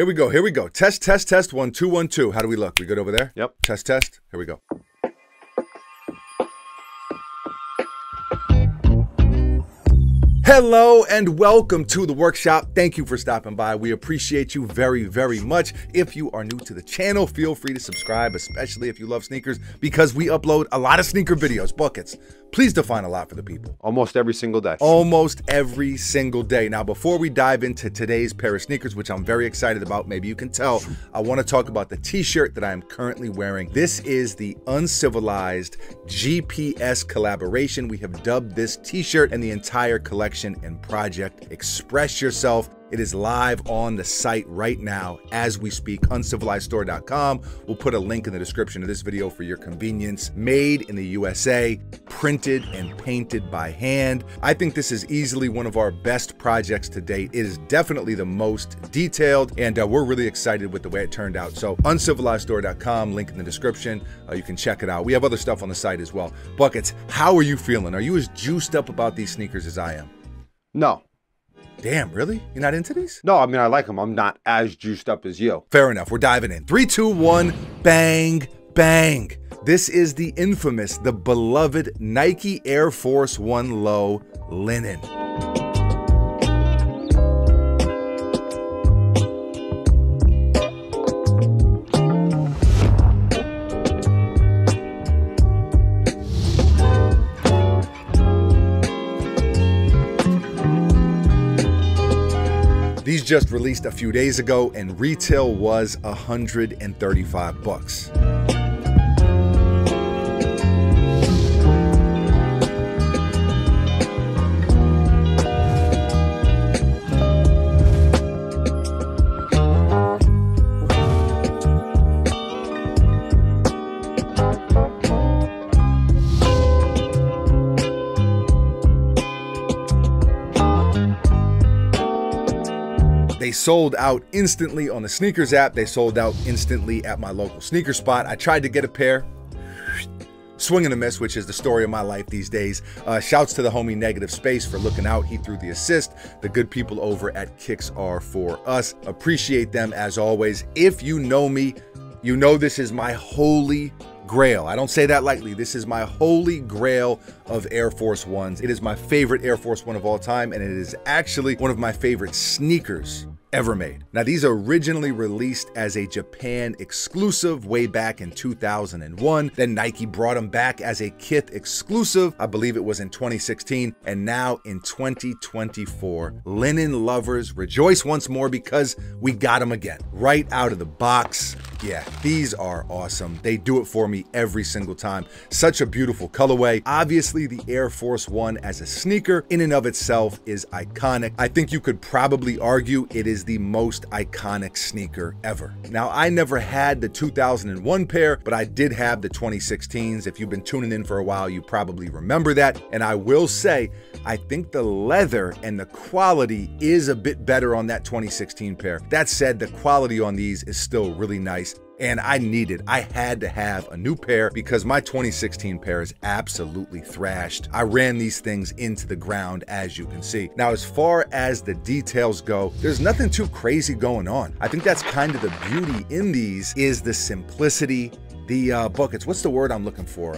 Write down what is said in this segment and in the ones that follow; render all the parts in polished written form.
Here we go. Here we go. Test, test, test. 1, 2, 1, 2. How do we look? We good over there? Yep. Test, test. Here we go. Hello and welcome to the workshop. Thank you for stopping by. We appreciate you very, very much. If you are new to the channel, feel free to subscribe, especially if you love sneakers, because we upload a lot of sneaker videos. Buckets, please define a lot for the people. Almost every single day. Almost every single day. Now, before we dive into today's pair of sneakers, which I'm very excited about, maybe you can tell, I want to talk about the t-shirt that I am currently wearing. This is the Uncivilized GPS collaboration. We have dubbed this t-shirt and the entire collection and project Express Yourself. It is live on the site right now as we speak, uncivilizedstore.com. We'll put a link in the description of this video for your convenience. Made in the USA, printed and painted by hand. I think this is easily one of our best projects to date. It is definitely the most detailed, and we're really excited with the way it turned out. So uncivilizedstore.com, link in the description. You can check it out. We have other stuff on the site as well. Buckets, how are you feeling? Are you as juiced up about these sneakers as I am? No. Damn, really? You're not into these? No, I mean, I like them. I'm not as juiced up as you. Fair enough. We're diving in. 3, 2, 1, bang, bang. This is the infamous, the beloved Nike Air Force 1 Low linen. These just released a few days ago and retail was $135. They sold out instantly on the sneakers app. They sold out instantly at my local sneaker spot. I tried to get a pair. Swing and a miss, which is the story of my life these days. Shouts to the homie Negative Space for looking out. He threw the assist. The good people over at Kicks Are For Us. Appreciate them as always. If you know me, you know this is my holy grail. I don't say that lightly. This is my holy grail of Air Force Ones. It is my favorite Air Force One of all time, and it is actually one of my favorite sneakers ever made. Now, these originally released as a Japan exclusive way back in 2001. Then Nike brought them back as a Kith exclusive. I believe it was in 2016. And now in 2024, linen lovers rejoice once more because we got them again. Right out of the box. Yeah, these are awesome. They do it for me every single time. Such a beautiful colorway. Obviously, the Air Force One as a sneaker in and of itself is iconic. I think you could probably argue it is the most iconic sneaker ever. Now, I never had the 2001 pair, but I did have the 2016s. If you've been tuning in for a while, you probably remember that. And I will say, I think the leather and the quality is a bit better on that 2016 pair. That said, the quality on these is still really nice. And I had to have a new pair because my 2016 pair is absolutely thrashed. I ran these things into the ground, as you can see. Now, as far as the details go, there's nothing too crazy going on. I think that's kind of the beauty in these is the simplicity, the buckets. What's the word I'm looking for?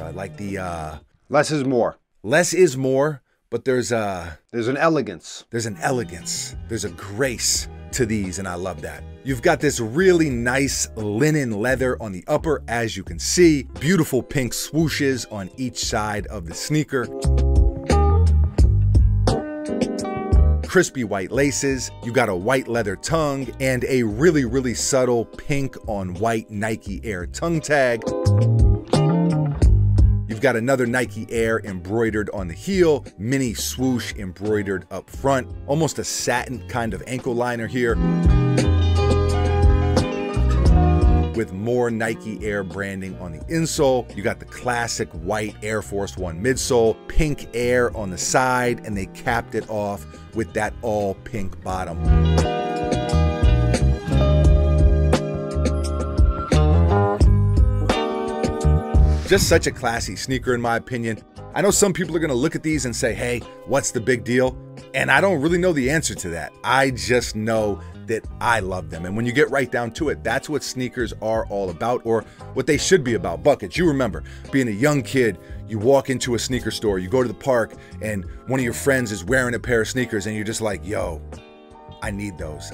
Less is more. Less is more, but there's an elegance. There's an elegance. There's a grace to these, and I love that. You've got this really nice linen leather on the upper, as you can see. Beautiful pink swooshes on each side of the sneaker. Crispy white laces. You got a white leather tongue and a really, really subtle pink on white Nike Air tongue tag. You've got another Nike Air embroidered on the heel, mini swoosh embroidered up front, almost a satin kind of ankle liner here, with more Nike Air branding on the insole. You got the classic white Air Force One midsole, pink Air on the side, and they capped it off with that all pink bottom. Just such a classy sneaker in my opinion. I know some people are gonna look at these and say, hey, what's the big deal? And I don't really know the answer to that. I just know that I love them. And when you get right down to it, that's what sneakers are all about, or what they should be about. Buckets, you remember being a young kid, you walk into a sneaker store, you go to the park, and one of your friends is wearing a pair of sneakers, and you're just like, yo, I need those.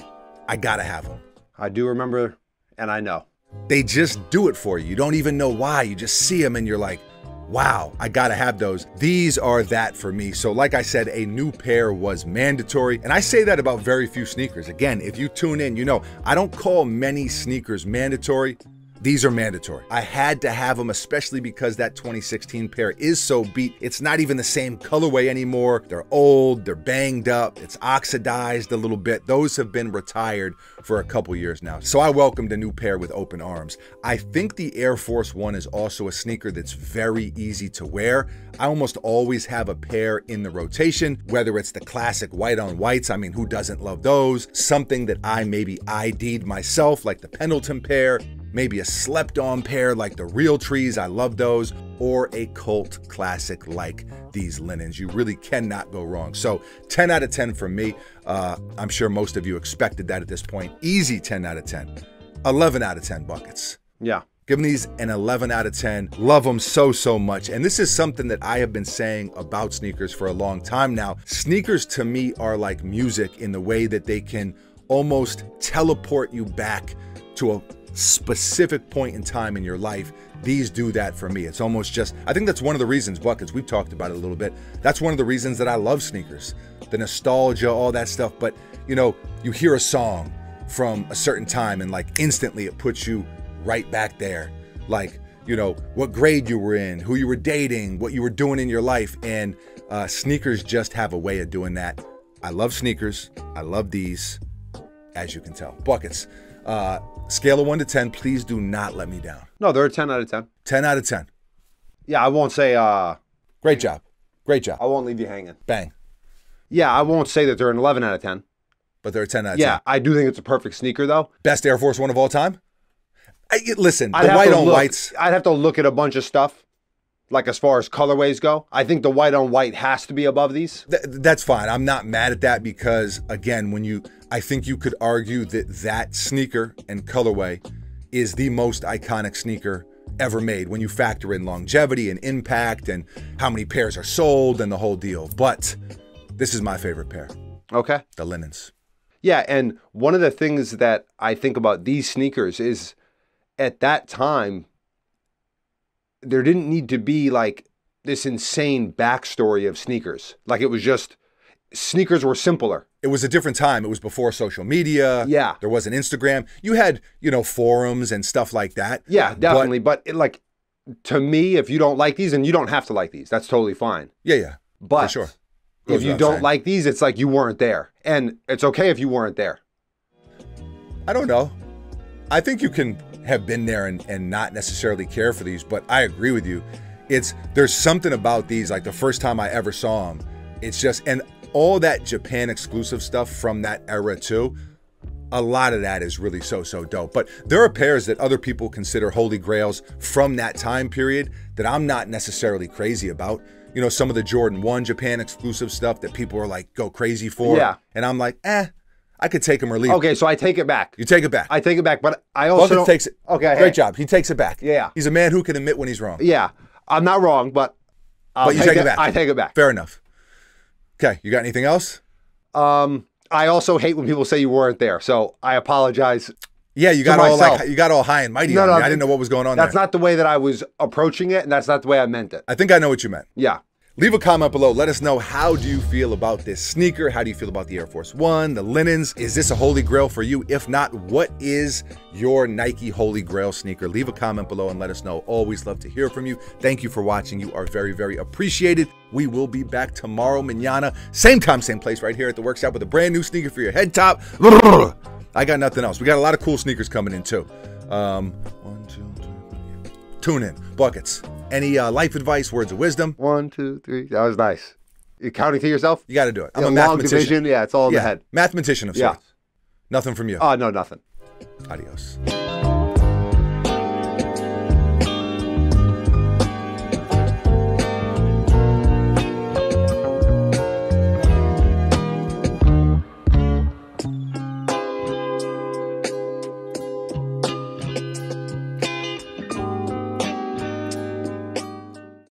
I gotta have them. I do remember, and I know. They just do it for you. You don't even know why. You just see them and you're like, wow, I gotta have those. These are that for me. So like I said, a new pair was mandatory. And I say that about very few sneakers. Again, if you tune in, you know, I don't call many sneakers mandatory. These are mandatory. I had to have them, especially because that 2016 pair is so beat. It's not even the same colorway anymore. They're old, they're banged up, it's oxidized a little bit. Those have been retired for a couple years now. So I welcomed a new pair with open arms. I think the Air Force One is also a sneaker that's very easy to wear. I almost always have a pair in the rotation, whether it's the classic white on whites. I mean, who doesn't love those? Something that I maybe ID'd myself, like the Pendleton pair, maybe a slept-on pair like the Real Trees, I love those, or a cult classic like these linens. You really cannot go wrong. So 10 out of 10 for me. I'm sure most of you expected that at this point. Easy 10 out of 10. 11 out of 10 buckets. Yeah. Giving these an 11 out of 10. Love them so, so much. And this is something that I have been saying about sneakers for a long time now. Sneakers to me are like music in the way that they can almost teleport you back to a specific point in time in your life. These do that for me. It's almost just, I think that's one of the reasons, Buckets, we've talked about it a little bit. That's one of the reasons that I love sneakers. The nostalgia, all that stuff. But, you know, you hear a song from a certain time and like instantly it puts you right back there. Like, you know, what grade you were in, who you were dating, what you were doing in your life. And sneakers just have a way of doing that. I love sneakers. I love these, as you can tell. Buckets. Scale of 1 to 10, please do not let me down. No, they're a 10 out of 10. 10 out of 10. Yeah, I won't say, Great job. Great job. I won't leave you hanging. Bang. Yeah, I won't say that they're an 11 out of 10. But they're a 10 out of 10. Yeah, I do think it's a perfect sneaker, though. Best Air Force One of all time? Listen, the white on whites. I'd have to look at a bunch of stuff, like as far as colorways go. I think the white on white has to be above these. That's fine. I'm not mad at that because, again, I think you could argue that that sneaker and colorway is the most iconic sneaker ever made when you factor in longevity and impact and how many pairs are sold and the whole deal. But this is my favorite pair. Okay. The linens. Yeah, and one of the things that I think about these sneakers is at that time, there didn't need to be like this insane backstory of sneakers. Like it was just, sneakers were simpler. It was a different time. It was before social media. Yeah. There wasn't Instagram. You had, you know, forums and stuff like that. Yeah, definitely. But like, to me, if you don't like these, and you don't have to like these, that's totally fine. Yeah. But for sure. If you don't like these, it's like you weren't there. And it's okay if you weren't there. I don't know. I think you can have been there and not necessarily care for these, but I agree with you. There's something about these, like the first time I ever saw them, it's just, and all that Japan exclusive stuff from that era too, a lot of that is really so dope. But there are pairs that other people consider holy grails from that time period that I'm not necessarily crazy about. You know, some of the Jordan 1 Japan exclusive stuff that people are like, go crazy for. Yeah. And I'm like, I could take them or leave. Okay, so I take it back. You take it back. I take it back, but I also takes it. Okay. Great job. He takes it back. Yeah. He's a man who can admit when he's wrong. Yeah. I'm not wrong, but you take it back. I take it back. Fair enough. Okay, you got anything else? I also hate when people say you weren't there, so I apologize. Yeah, you got all high and mighty on me. I didn't know what was going on there. That's not the way that I was approaching it, and that's not the way I meant it. I think I know what you meant. Yeah. Leave a comment below. Let us know, how do you feel about this sneaker? How do you feel about the Air Force One, the linens? Is this a holy grail for you? If not, what is your Nike holy grail sneaker? Leave a comment below and let us know. Always love to hear from you. Thank you for watching. You are very, very appreciated. We will be back tomorrow, mañana. Same time, same place, right here at the workshop with a brand new sneaker for your head top. I got nothing else. We got a lot of cool sneakers coming in too. 1, 2, 3. Tune in. Buckets. Any life advice, words of wisdom? 1, 2, 3. That was nice. You're counting to yourself? You got to do it. I'm a long mathematician. Division, yeah, it's all in the head. Mathematician of sorts. Yeah. Nothing from you. Oh, no, nothing. Adios.